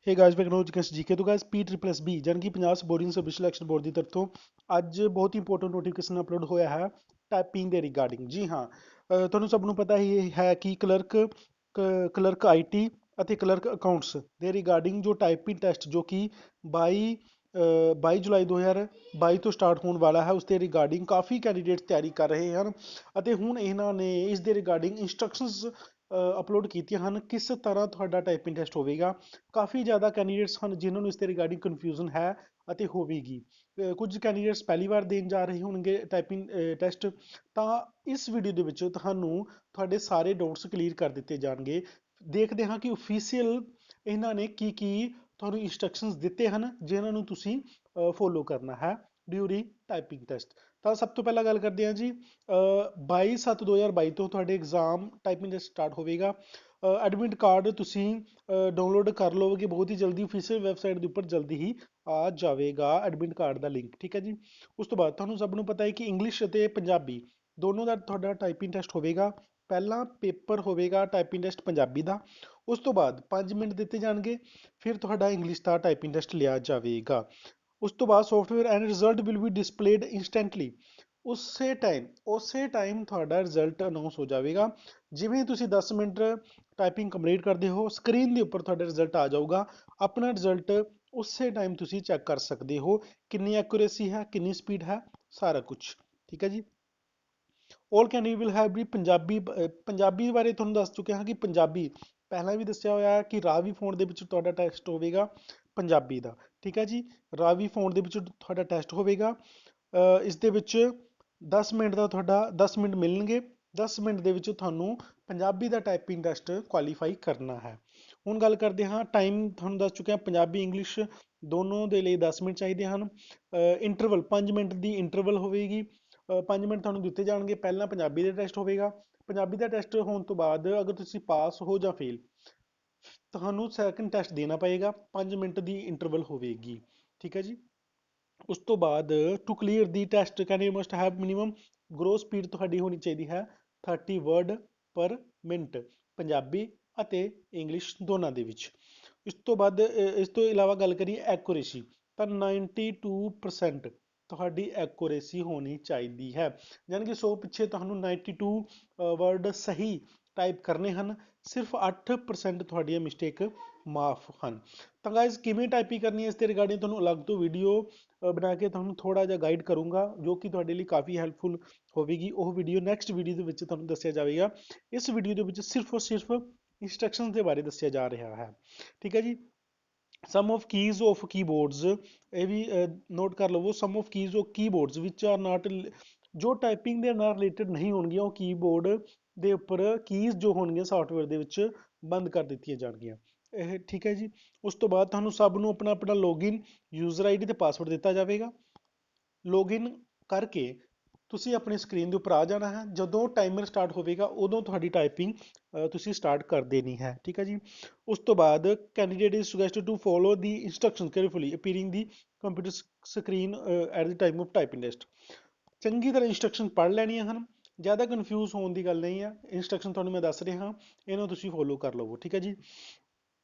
Hey guys welcome to chicken GK. तो guys P triple S B ਜਾਣੀ ਕਿ Punjab boarding service selection board ਦੀ ਤਰਫੋਂ ਅੱਜ ਬਹੁਤ ਹੀ ਇੰਪੋਰਟੈਂਟ ਨੋਟੀਫਿਕੇਸ਼ਨ ਅਪਲੋਡ ਹੋਇਆ ਹੈ ਟਾਈਪਿੰਗ ਦੇ ਰਿਗਾਰਡਿੰਗ। ਜੀ ਹਾਂ, ਤੁਹਾਨੂੰ ਸਭ ਨੂੰ ਪਤਾ ਹੀ ਹੈ ਕਿ ਕਲਰਕ ਆਈਟੀ ਅਤੇ ਕਲਰਕ ਅਕਾਊਂਟਸ ਦੇ ਰਿਗਾਰਡਿੰਗ ਜੋ ਟਾਈਪਿੰਗ ਟੈਸਟ ਜੋ ਕਿ 22 22 ਜੁਲਾਈ 2022 ਤੋਂ ਸਟਾਰਟ ਹੋਣ ਵਾਲਾ ਹੈ, ਉਸ ਦੇ ਰਿਗਾਰਡਿੰਗ ਕਾਫੀ ਕੈਂਡੀਡੇਟਸ ਤਿਆਰੀ ਕਰ ਰਹੇ ਹਨ ਅਤੇ ਹੁਣ ਇਹਨਾਂ ਨੇ ਇਸ ਦੇ ਰਿਗਾਰਡਿੰਗ ਇੰਸਟਰਕਸ਼ਨਸ ਅਪਲੋਡ ਕੀਤੀਆਂ ਹਨ ਕਿਸ ਤਰ੍ਹਾਂ ਤੁਹਾਡਾ ਟਾਈਪਿੰਗ ਟੈਸਟ ਹੋਵੇਗਾ। ਕਾਫੀ ਜ਼ਿਆਦਾ ਕੈਂਡੀਡੇਟਸ ਹਨ ਜਿਨ੍ਹਾਂ ਨੂੰ ਇਸ ਦੇ ਰਿਗਾਰਡਿੰਗ ਕਨਫਿਊਜ਼ਨ ਹੈ ਅਤੇ ਹੋਵੇਗੀ। ਕੁਝ ਕੈਂਡੀਡੇਟਸ ਪਹਿਲੀ ਵਾਰ ਦੇਣ ਜਾ ਰਹੇ ਹੋਣਗੇ ਟਾਈਪਿੰਗ ਟੈਸਟ, ਤਾਂ ਇਸ ਵੀਡੀਓ ਦੇ ਵਿੱਚ ਤੁਹਾਨੂੰ ਤੁਹਾਡੇ ਸਾਰੇ ਡਾਊਟਸ ਕਲੀਅਰ ਕਰ ਦਿੱਤੇ ਜਾਣਗੇ। ਦੇਖਦੇ ਹਾਂ ਕਿ ਅਫੀਸ਼ੀਅਲ ਇਹਨਾਂ ਨੇ ਕੀ ਤੁਹਾਨੂੰ ਇੰਸਟਰਕਸ਼ਨਸ ਦਿੱਤੇ ਹਨ ਜਿਨ੍ਹਾਂ ਨੂੰ ਤੁਸੀਂ ਫੋਲੋ ਕਰਨਾ ਹੈ ਡਿਊਰਿੰਗ ਟਾਈਪਿੰਗ ਟੈਸਟ। ਤਾਂ ਸਭ ਤੋਂ ਪਹਿਲਾਂ ਗੱਲ ਕਰਦੇ ਹਾਂ ਜੀ, 22/7/2022 ਤੋਂ ਤੁਹਾਡੇ ਐਗਜ਼ਾਮ ਟਾਈਪਿੰਗ ਟੈਸਟ ਸਟਾਰਟ ਹੋਵੇਗਾ। ਐਡਮਿਟ ਕਾਰਡ ਤੁਸੀਂ ਡਾਊਨਲੋਡ ਕਰ ਲਓਗੇ ਬਹੁਤ ਹੀ ਜਲਦੀ, ਅਫੀਸ਼ੀਅਲ ਵੈਬਸਾਈਟ ਦੇ ਉੱਪਰ ਜਲਦੀ ਹੀ ਆ ਜਾਵੇਗਾ ਐਡਮਿਟ ਕਾਰਡ ਦਾ ਲਿੰਕ, ਠੀਕ ਹੈ ਜੀ। ਉਸ ਤੋਂ ਬਾਅਦ ਤੁਹਾਨੂੰ ਸਭ ਨੂੰ ਪਤਾ ਹੈ ਕਿ ਇੰਗਲਿਸ਼ ਅਤੇ ਪੰਜਾਬੀ ਦੋਨੋਂ ਦਾ ਤੁਹਾਡਾ ਟਾਈਪਿੰਗ ਟੈਸਟ ਹੋਵੇਗਾ। ਪਹਿਲਾ ਪੇਪਰ ਹੋਵੇਗਾ ਟਾਈਪਿੰਗ ਟੈਸਟ ਪੰਜਾਬੀ ਦਾ, ਉਸ ਤੋਂ ਬਾਅਦ 5 ਮਿੰਟ ਦਿੱਤੇ ਜਾਣਗੇ, ਫਿਰ ਤੁਹਾਡਾ ਇੰਗਲਿਸ਼ ਦਾ ਟਾਈਪਿੰਗ ਟੈਸਟ ਲਿਆ ਜਾਵੇਗਾ। ਉਸ ਤੋਂ ਬਾਅਦ software and result will be displayed instantly. ਉਸੇ ਟਾਈਮ ਤੁਹਾਡਾ ਰਿਜ਼ਲਟ ਅਨਾਉਂਸ ਹੋ ਜਾਵੇਗਾ। ਜਿਵੇਂ ਤੁਸੀਂ 10 ਮਿੰਟ ਟਾਈਪਿੰਗ ਕੰਪਲੀਟ ਕਰਦੇ ਹੋ, ਸਕਰੀਨ ਦੇ ਉੱਪਰ ਤੁਹਾਡਾ ਰਿਜ਼ਲਟ ਆ ਜਾਊਗਾ। ਆਪਣਾ ਰਿਜ਼ਲਟ ਉਸੇ ਟਾਈਮ ਤੁਸੀਂ ਚੈੱਕ ਕਰ ਸਕਦੇ ਹੋ, ਕਿੰਨੀ ਐਕੂਰੇਸੀ ਹੈ, ਕਿੰਨੀ ਸਪੀਡ ਹੈ, ਸਾਰਾ ਕੁਝ, ਠੀਕ ਹੈ ਜੀ। ਆਲ ਕੈਂਡੀਡੇਟ ਵਿਲ ਹੈਵ ਵੀ ਪੰਜਾਬੀ ਬਾਰੇ ਤੁਹਾਨੂੰ ਦੱਸ ਚੁੱਕਿਆ ਹਾਂ ਕਿ ਪੰਜਾਬੀ ਪਹਿਲਾਂ ਵੀ ਦੱਸਿਆ ਹੋਇਆ ਹੈ ਕਿ ਰਾਵੀ ਫੋਨ ਦੇ ਵਿੱਚ ਤੁਹਾਡਾ ਟੈਸਟ ਹੋਵੇਗਾ ਪੰਜਾਬੀ ਦਾ, ਠੀਕ ਹੈ ਜੀ। ਰਾਵੀ ਫੋਨ ਦੇ ਵਿੱਚ ਤੁਹਾਡਾ ਟੈਸਟ ਹੋਵੇਗਾ। ਇਸ ਦੇ ਵਿੱਚ 10 ਮਿੰਟ ਦਾ ਤੁਹਾਡਾ 10 ਮਿੰਟ ਮਿਲਣਗੇ। 10 ਮਿੰਟ ਦੇ ਵਿੱਚ ਤੁਹਾਨੂੰ ਪੰਜਾਬੀ ਦਾ ਟਾਈਪਿੰਗ ਟੈਸਟ ਕੁਆਲੀਫਾਈ ਕਰਨਾ ਹੈ। ਹੁਣ ਗੱਲ ਕਰਦੇ ਹਾਂ, ਟਾਈਮ ਤੁਹਾਨੂੰ ਦੱਸ ਚੁੱਕਿਆ, ਪੰਜਾਬੀ ਇੰਗਲਿਸ਼ ਦੋਨੋਂ ਦੇ ਲਈ 10 ਮਿੰਟ ਚਾਹੀਦੇ ਹਨ। ਇੰਟਰਵਲ 5 ਮਿੰਟ ਦੀ ਇੰਟਰਵਲ ਹੋਵੇਗੀ। 5 ਮਿੰਟ ਤੁਹਾਨੂੰ ਦਿੱਤੇ ਜਾਣਗੇ। ਪਹਿਲਾਂ ਪੰਜਾਬੀ ਦਾ ਟੈਸਟ ਹੋਵੇਗਾ। ਪੰਜਾਬੀ ਦਾ ਟੈਸਟ ਹੋਣ ਤੋਂ ਬਾਅਦ ਅਗਰ ਤੁਸੀਂ ਪਾਸ ਹੋ ਜਾਂ ਫੇਲ, ਤੁਹਾਨੂੰ ਸੈਕੰਡ ਟੈਸਟ ਦੇਣਾ ਪਏਗਾ। 5 ਮਿੰਟ ਦੀ ਇੰਟਰਵਲ ਹੋਵੇਗੀ, ਠੀਕ ਹੈ ਜੀ। ਉਸ ਤੋਂ ਬਾਅਦ two clear the test candidate must have minimum growth speed ਤੁਹਾਡੀ ਹੋਣੀ ਚਾਹੀਦੀ ਹੈ 30 ਵਰਡ ਪਰ ਮਿੰਟ, ਪੰਜਾਬੀ ਅਤੇ ਇੰਗਲਿਸ਼ ਦੋਨਾਂ ਦੇ ਵਿੱਚ। ਇਸ ਤੋਂ ਬਾਅਦ ਇਸ ਤੋਂ ਇਲਾਵਾ ਗੱਲ ਕਰੀਏ ਐਕੂਰੇਸੀ, ਤਾਂ 92% ਤੁਹਾਡੀ ਐਕੂਰੇਸੀ ਹੋਣੀ ਚਾਹੀਦੀ ਹੈ। ਯਾਨੀ ਕਿ 100 ਪਿੱਛੇ ਤੁਹਾਨੂੰ 92 ਵਰਡ ਸਹੀ ਟਾਈਪ ਕਰਨੇ ਹਨ, ਸਿਰਫ 8% ਤੁਹਾਡੀਆਂ ਮਿਸਟੇਕ ਮਾਫ ਹਨ। ਤਾਂ ਗਾਇਜ਼ ਕਿਵੇਂ ਟਾਈਪਿੰਗ ਕਰਨੀ ਹੈ ਇਸ ਦੇ ਰਿਗਾਰਡਿੰਗ ਤੁਹਾਨੂੰ ਅਲੱਗ ਤੋਂ ਵੀਡੀਓ ਬਣਾ ਕੇ ਤੁਹਾਨੂੰ ਥੋੜਾ ਜਿਹਾ ਗਾਈਡ ਕਰੂੰਗਾ, ਜੋ ਕਿ ਤੁਹਾਡੇ ਲਈ ਕਾਫੀ ਹੈਲਪਫੁਲ ਹੋਵੇਗੀ। ਉਹ ਵੀਡੀਓ ਨੈਕਸਟ ਵੀਡੀਓ ਦੇ ਵਿੱਚ ਤੁਹਾਨੂੰ ਦੱਸਿਆ ਜਾਵੇਗਾ। ਇਸ ਵੀਡੀਓ ਦੇ ਵਿੱਚ ਸਿਰਫ ਔਰ ਸਿਰਫ ਇੰਸਟਰਕਸ਼ਨਸ ਦੇ ਬਾਰੇ ਦੱਸਿਆ ਜਾ ਰਿਹਾ ਹੈ, ਠੀਕ ਹੈ ਜੀ। Some of keys of keyboards, ਇਹ ਵੀ ਨੋਟ ਕਰ ਲਵੋ, some of keys of keyboards ਵਿਚ ਆਰ ਨਾਟ, ਜੋ ਟਾਈਪਿੰਗ ਦੇ ਨਾਲ ਰਿਲੇਟਡ ਨਹੀਂ ਹੋਣਗੀਆਂ ਉਹ ਕੀਬੋਰਡ ਦੇ ਉੱਪਰ ਕੀਜ਼ ਜੋ ਹੋਣਗੀਆਂ ਸੌਫਟਵੇਅਰ ਦੇ ਵਿੱਚ ਬੰਦ ਕਰ ਦਿੱਤੀਆਂ ਜਾਣਗੀਆਂ, ਇਹ ਠੀਕ ਹੈ ਜੀ। ਉਸ ਤੋਂ ਬਾਅਦ ਤੁਹਾਨੂੰ ਸਭ ਨੂੰ ਆਪਣਾ ਆਪਣਾ ਲੌਗਇਨ ਯੂਜ਼ਰ ਆਈਡੀ ਤੇ ਪਾਸਵਰਡ ਦਿੱਤਾ ਜਾਵੇਗਾ। ਲੌਗਇਨ ਕਰਕੇ ਤੁਸੀਂ ਆਪਣੀ ਸਕਰੀਨ ਦੇ ਉੱਪਰ ਆ ਜਾਣਾ ਹੈ। ਜਦੋਂ ਟਾਈਮਰ ਸਟਾਰਟ ਹੋਵੇਗਾ ਉਦੋਂ ਤੁਹਾਡੀ ਟਾਈਪਿੰਗ ਤੁਸੀਂ ਸਟਾਰਟ ਕਰ ਦੇਣੀ ਹੈ, ਠੀਕ ਹੈ ਜੀ। ਉਸ ਤੋਂ ਬਾਅਦ candidate is suggested to follow the instruction carefully appearing the computer screen at the time of typing test. ਚੰਗੀ ਤਰ੍ਹਾਂ ਇੰਸਟਰਕਸ਼ਨ ਪੜ੍ਹ ਲੈਣੀਆਂ ਹਨ, ਜ਼ਿਆਦਾ ਕਨਫਿਊਜ਼ ਹੋਣ ਦੀ ਗੱਲ ਨਹੀਂ ਹੈ। ਇੰਸਟਰਕਸ਼ਨ ਤੁਹਾਨੂੰ ਮੈਂ ਦੱਸ ਰਿਹਾ, ਇਹਨੂੰ ਤੁਸੀਂ ਫੋਲੋ ਕਰ ਲਵੋ, ਠੀਕ ਹੈ ਜੀ।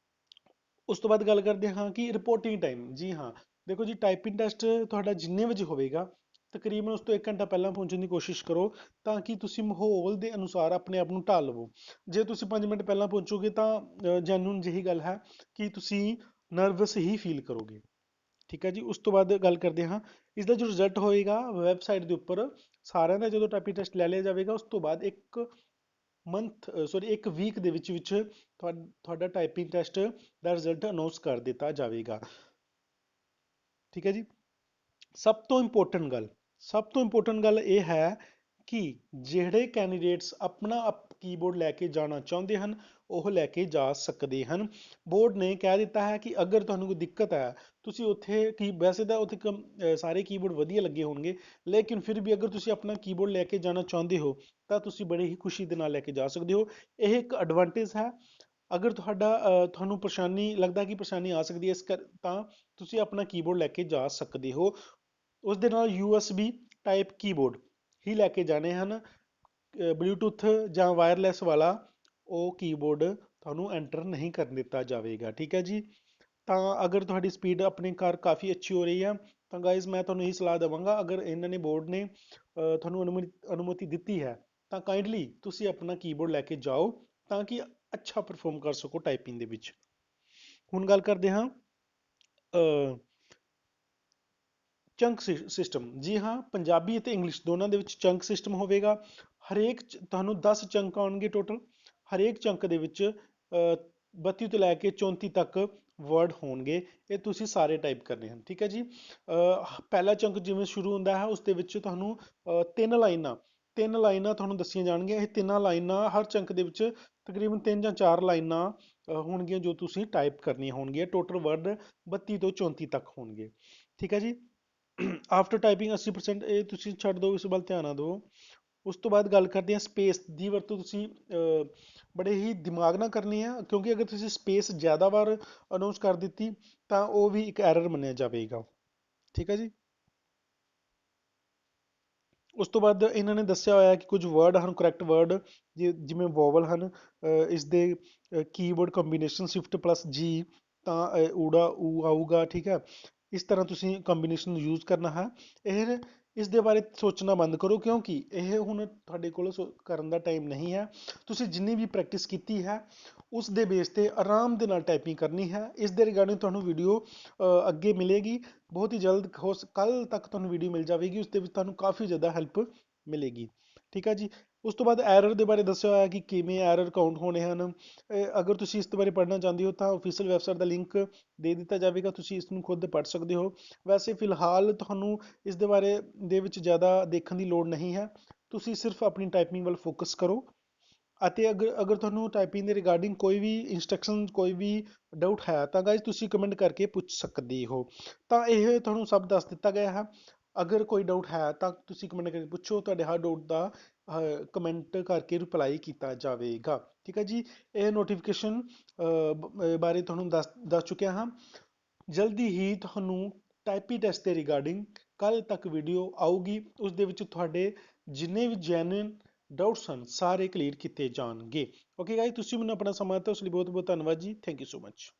ਉਸ ਤੋਂ ਬਾਅਦ ਗੱਲ ਕਰਦੇ ਹਾਂ ਕਿ ਰਿਪੋਰਟਿੰਗ ਟਾਈਮ। ਜੀ ਹਾਂ, ਦੇਖੋ ਜੀ, ਟਾਈਪਿੰਗ ਟੈਸਟ ਤੁਹਾਡਾ ਜਿੰਨੇ ਵਜੇ ਹੋਵੇਗਾ ਤਕਰੀਬਨ ਉਸ ਤੋਂ 1 ਘੰਟਾ ਪਹਿਲਾਂ ਪਹੁੰਚਣ ਦੀ ਕੋਸ਼ਿਸ਼ ਕਰੋ, ਤਾਂ ਕਿ ਤੁਸੀਂ ਮਾਹੌਲ ਦੇ ਅਨੁਸਾਰ ਆਪਣੇ ਆਪ ਨੂੰ ਢਾਲ ਲਵੋ। ਜੇ ਤੁਸੀਂ 5 ਮਿੰਟ ਪਹਿਲਾਂ ਪਹੁੰਚੋਗੇ ਤਾਂ ਜੈਨੂਨ ਜਿਹੀ ਗੱਲ ਹੈ ਕਿ ਤੁਸੀਂ ਨਰਵਸ ਹੀ ਫੀਲ ਕਰੋਗੇ, ਠੀਕ ਹੈ ਜੀ। ਉਸ ਤੋਂ ਬਾਅਦ ਗੱਲ ਕਰਦੇ ਹਾਂ, ਇਸ ਦਾ ਜੋ ਰਿਜ਼ਲਟ ਹੋਏਗਾ ਵੈਬਸਾਈਟ ਦੇ ਉੱਪਰ ਸਾਰਿਆਂ ਦਾ ਜਦੋਂ ਟਾਈਪਿੰਗ ਟੈਸਟ ਲੈ ਲਿਆ ਜਾਵੇਗਾ, ਉਸ ਤੋਂ ਬਾਅਦ ਇੱਕ ਵੀਕ ਦੇ ਵਿੱਚ ਤੁਹਾਡਾ ਟਾਈਪਿੰਗ ਟੈਸਟ ਦਾ ਰਿਜ਼ਲਟ ਅਨਾਉਂਸ ਕਰ ਦਿੱਤਾ ਜਾਵੇਗਾ, ਠੀਕ ਹੈ ਜੀ। ਸਭ ਤੋਂ ਇੰਪੋਰਟੈਂਟ ਗੱਲ ਇਹ ਹੈ ਕਿ ਜਿਹੜੇ ਕੈਂਡੀਡੇਟਸ ਆਪਣਾ ਕੀਬੋਰਡ ਲੈ ਕੇ ਜਾਣਾ ਚਾਹੁੰਦੇ ਹਨ ਉਹ ਲੈ ਕੇ ਜਾ ਸਕਦੇ ਹਨ। ਬੋਰਡ ਨੇ ਕਹਿ ਦਿੱਤਾ ਹੈ ਕਿ ਅਗਰ ਤੁਹਾਨੂੰ ਕੋਈ ਦਿੱਕਤ ਹੈ, ਤੁਸੀਂ ਉੱਥੇ ਵੈਸੇ ਤਾਂ ਉੱਥੇ ਸਾਰੇ ਕੀਬੋਰਡ ਵਧੀਆ ਲੱਗੇ ਹੋਣਗੇ, ਲੇਕਿਨ ਫਿਰ ਵੀ ਅਗਰ ਤੁਸੀਂ ਆਪਣਾ ਕੀਬੋਰਡ ਲੈ ਕੇ ਜਾਣਾ ਚਾਹੁੰਦੇ ਹੋ ਤਾਂ ਤੁਸੀਂ ਬੜੇ ਹੀ ਖੁਸ਼ੀ ਦੇ ਨਾਲ ਲੈ ਕੇ ਜਾ ਸਕਦੇ ਹੋ। ਇਹ ਇੱਕ ਐਡਵਾਂਟੇਜ ਹੈ। ਅਗਰ ਤੁਹਾਨੂੰ ਪਰੇਸ਼ਾਨੀ ਲੱਗਦਾ ਕਿ ਪਰੇਸ਼ਾਨੀ ਆ ਸਕਦੀ ਹੈ ਤਾਂ ਤੁਸੀਂ ਆਪਣਾ ਕੀਬੋਰਡ ਲੈ ਕੇ ਜਾ ਸਕਦੇ ਹੋ। ਉਸ ਦੇ ਨਾਲ USB ਟਾਈਪ ਕੀਬੋਰਡ ਹੀ ਲੈ ਕੇ ਜਾਣੇ ਹਨ। ਬਲੂਟੁੱਥ ਜਾਂ ਵਾਇਰਲੈਸ ਵਾਲਾ ਉਹ ਕੀਬੋਰਡ ਤੁਹਾਨੂੰ ਐਂਟਰ ਨਹੀਂ ਕਰਨ ਦਿੱਤਾ ਜਾਵੇਗਾ, ਠੀਕ ਹੈ ਜੀ। ਤਾਂ ਅਗਰ ਤੁਹਾਡੀ ਸਪੀਡ ਆਪਣੇ ਕਾਰ ਕਾਫੀ ਅੱਛੀ ਹੋ ਰਹੀ ਹੈ ਤਾਂ ਗਾਇਜ਼ ਮੈਂ ਤੁਹਾਨੂੰ ਇਹੀ ਸਲਾਹ ਦੇਵਾਂਗਾ, ਅਗਰ ਇਹਨਾਂ ਨੇ ਬੋਰਡ ਨੇ ਤੁਹਾਨੂੰ ਅਨੁਮਤੀ ਦਿੱਤੀ ਹੈ ਤਾਂ ਕਾਈਂਡਲੀ ਤੁਸੀਂ ਆਪਣਾ ਕੀਬੋਰਡ ਲੈ ਕੇ ਜਾਓ ਤਾਂ ਕਿ ਅੱਛਾ ਪਰਫਾਰਮ ਕਰ ਸਕੋ ਟਾਈਪਿੰਗ ਦੇ ਵਿੱਚ। ਹੁਣ ਗੱਲ ਕਰਦੇ ਹਾਂ ਚੰਕ ਸਿਸਟਮ। ਜੀ ਹਾਂ, ਪੰਜਾਬੀ ਅਤੇ ਇੰਗਲਿਸ਼ ਦੋਨਾਂ ਦੇ ਵਿੱਚ ਚੰਕ ਸਿਸਟਮ ਹੋਵੇਗਾ। ਹਰੇਕ ਤੁਹਾਨੂੰ 10 ਚੰਕ ਆਉਣਗੇ ਟੋਟਲ। ਹਰੇਕ ਚੰਕ ਦੇ ਵਿੱਚ 32 ਤੋਂ ਲੈ ਕੇ 34 ਤੱਕ ਵਰਡ ਹੋਣਗੇ, ਇਹ ਤੁਸੀਂ ਸਾਰੇ ਟਾਈਪ ਕਰਨੇ ਹਨ। ਠੀਕ ਹੈ ਜੀ। ਪਹਿਲਾ ਚੰਕ ਜਿਵੇਂ ਸ਼ੁਰੂ ਹੁੰਦਾ ਹੈ ਉਸ ਦੇ ਵਿੱਚ ਤੁਹਾਨੂੰ ਤਿੰਨ ਲਾਈਨਾਂ ਤੁਹਾਨੂੰ ਦੱਸੀਆਂ ਜਾਣਗੀਆਂ। ਇਹ ਤਿੰਨਾਂ ਲਾਈਨਾਂ ਹਰ ਚੰਕ ਦੇ ਵਿੱਚ ਤਕਰੀਬਨ 3 ਜਾਂ 4 ਲਾਈਨਾਂ ਹੋਣਗੀਆਂ ਜੋ ਤੁਸੀਂ ਟਾਈਪ ਕਰਨੀਆਂ ਹੋਣਗੀਆਂ। ਟੋਟਲ ਵਰਡ 32 ਤੋਂ 34 ਤੱਕ ਹੋਣਗੇ। ਠੀਕ ਹੈ ਜੀ। ਆਫਟਰ ਟਾਈਪਿੰਗ 80%, ਇਹ ਤੁਸੀਂ ਛੱਡ ਦਿਓ, ਇਸ ਵੱਲ ਧਿਆਨ ਨਾ ਦਿਓ। ਉਸ ਤੋਂ ਬਾਅਦ ਗੱਲ ਕਰਦੇ ਹਾਂ ਸਪੇਸ ਦੀ ਵਰਤੋਂ ਤੁਸੀਂ ਬੜੇ ਹੀ ਦਿਮਾਗ ਨਾਲ ਕਰਨੀ ਹੈ, ਕਿਉਂਕਿ ਅਗਰ ਤੁਸੀਂ ਸਪੇਸ ਜ਼ਿਆਦਾ ਵਾਰ ਅਨਾਉਂਸ ਕਰ ਦਿੱਤੀ ਤਾਂ ਉਹ ਵੀ ਇੱਕ ਐਰਰ ਮੰਨਿਆ ਜਾਵੇਗਾ। ਠੀਕ ਹੈ ਜੀ। ਉਸ ਤੋਂ ਬਾਅਦ ਇਹਨਾਂ ਨੇ ਦੱਸਿਆ ਹੋਇਆ ਕਿ ਕੁਝ ਵਰਡ ਹਨ ਕਰੈਕਟ ਵਰਡ, ਜਿਵੇਂ ਵੋਵਲ ਹਨ, ਇਸ ਦੇ ਕੀਬੋਰਡ ਕੰਬੀਨੇਸ਼ਨ Shift+G ਤਾਂ ਊੜਾ ਊ ਆਊਗਾ। ਠੀਕ ਹੈ, ਇਸ ਤਰ੍ਹਾਂ ਤੁਸੀਂ ਕੰਬੀਨੇਸ਼ਨ ਯੂਜ਼ ਕਰਨਾ ਹੈ। ਇਹ ਇਸ ਦੇ ਬਾਰੇ ਸੋਚਣਾ ਬੰਦ ਕਰੋ, ਕਿਉਂਕਿ ਇਹ ਹੁਣ ਤੁਹਾਡੇ ਕੋਲ ਕਰਨ ਦਾ ਟਾਈਮ ਨਹੀਂ ਹੈ। ਤੁਸੀਂ ਜਿੰਨੀ ਵੀ ਪ੍ਰੈਕਟਿਸ ਕੀਤੀ ਹੈ ਉਸ ਦੇ ਬੇਸ ਤੇ ਆਰਾਮ ਦੇ ਨਾਲ ਟਾਈਪਿੰਗ ਕਰਨੀ ਹੈ। ਇਸ ਦੇ ਰਿਗਾਰਡਿੰਗ ਤੁਹਾਨੂੰ ਵੀਡੀਓ ਅੱਗੇ ਮਿਲੇਗੀ, ਬਹੁਤ ਹੀ ਜਲਦ, ਕੱਲ ਤੱਕ ਤੁਹਾਨੂੰ ਵੀਡੀਓ ਮਿਲ ਜਾਵੇਗੀ। ਉਸ ਦੇ ਵਿੱਚ ਤੁਹਾਨੂੰ ਕਾਫੀ ਜ਼ਿਆਦਾ ਹੈਲਪ ਮਿਲੇਗੀ। ਠੀਕ ਹੈ ਜੀ। ਉਸ ਤੋਂ ਬਾਅਦ ਐਰਰ ਦੇ ਬਾਰੇ ਦੱਸਿਆ ਹੋਇਆ ਕਿ ਕਿਵੇਂ ਐਰਰ ਕਾਊਂਟ ਹੋਣੇ ਹਨ। ਅਗਰ ਤੁਸੀਂ ਇਸ ਦੇ ਬਾਰੇ ਪੜ੍ਹਨਾ ਚਾਹੁੰਦੇ ਹੋ ਤਾਂ ਓਫੀਸ਼ੀਅਲ ਵੈਬਸਾਈਟ ਦਾ ਲਿੰਕ ਦੇ ਦਿੱਤਾ ਜਾਵੇਗਾ, ਤੁਸੀਂ ਇਸ ਨੂੰ ਖੁਦ ਪੜ੍ਹ ਸਕਦੇ ਹੋ। ਵੈਸੇ ਫਿਲਹਾਲ ਤੁਹਾਨੂੰ ਇਸ ਦੇ ਬਾਰੇ ਦੇ ਵਿੱਚ ਜ਼ਿਆਦਾ ਦੇਖਣ ਦੀ ਲੋੜ ਨਹੀਂ ਹੈ, ਤੁਸੀਂ ਸਿਰਫ ਆਪਣੀ ਟਾਈਪਿੰਗ ਵੱਲ ਫੋਕਸ ਕਰੋ। ਅਤੇ ਅਗਰ ਤੁਹਾਨੂੰ ਟਾਈਪਿੰਗ ਦੇ ਰਿਗਾਰਡਿੰਗ ਕੋਈ ਵੀ ਇੰਸਟਰਕਸ਼ਨ, ਕੋਈ ਵੀ ਡਾਊਟ ਹੈ ਤਾਂ ਗਾਇਜ਼ ਤੁਸੀਂ ਕਮੈਂਟ ਕਰਕੇ ਪੁੱਛ ਸਕਦੇ ਹੋ। ਤਾਂ ਇਹ ਤੁਹਾਨੂੰ ਸਭ ਦੱਸ ਦਿੱਤਾ ਗਿਆ ਹੈ। ਅਗਰ ਕੋਈ ਡਾਊਟ ਹੈ ਤਾਂ ਤੁਸੀਂ ਕਮੈਂਟ ਕਰਕੇ ਪੁੱਛੋ, ਤੁਹਾਡੇ ਹਰ ਡਾਊਟ ਦਾ ਕਮੈਂਟ ਕਰਕੇ ਰਿਪਲਾਈ ਕੀਤਾ ਜਾਵੇਗਾ। ਠੀਕ ਹੈ ਜੀ। ਇਹ ਨੋਟੀਫਿਕੇਸ਼ਨ ਬਾਰੇ ਤੁਹਾਨੂੰ ਦੱਸ ਚੁੱਕਿਆ ਹਾਂ। ਜਲਦੀ ਹੀ ਤੁਹਾਨੂੰ ਟਾਈਪੀ ਟੈਸਟ ਦੇ ਰਿਗਾਰਡਿੰਗ ਕੱਲ ਤੱਕ ਵੀਡੀਓ ਆਊਗੀ, ਉਸ ਦੇ ਵਿੱਚ ਤੁਹਾਡੇ ਜਿੰਨੇ ਵੀ ਜੈਨੂਇਨ ਡਾਊਟਸ ਹਨ ਸਾਰੇ ਕਲੀਅਰ ਕੀਤੇ ਜਾਣਗੇ। ਓਕੇ ਗਾਇਜ਼, ਤੁਸੀਂ ਮੈਨੂੰ ਆਪਣਾ ਸਮਾਂ ਦਿੱਤਾ ਉਸ ਲਈ ਬਹੁਤ ਬਹੁਤ ਧੰਨਵਾਦ ਜੀ। Thank you so much.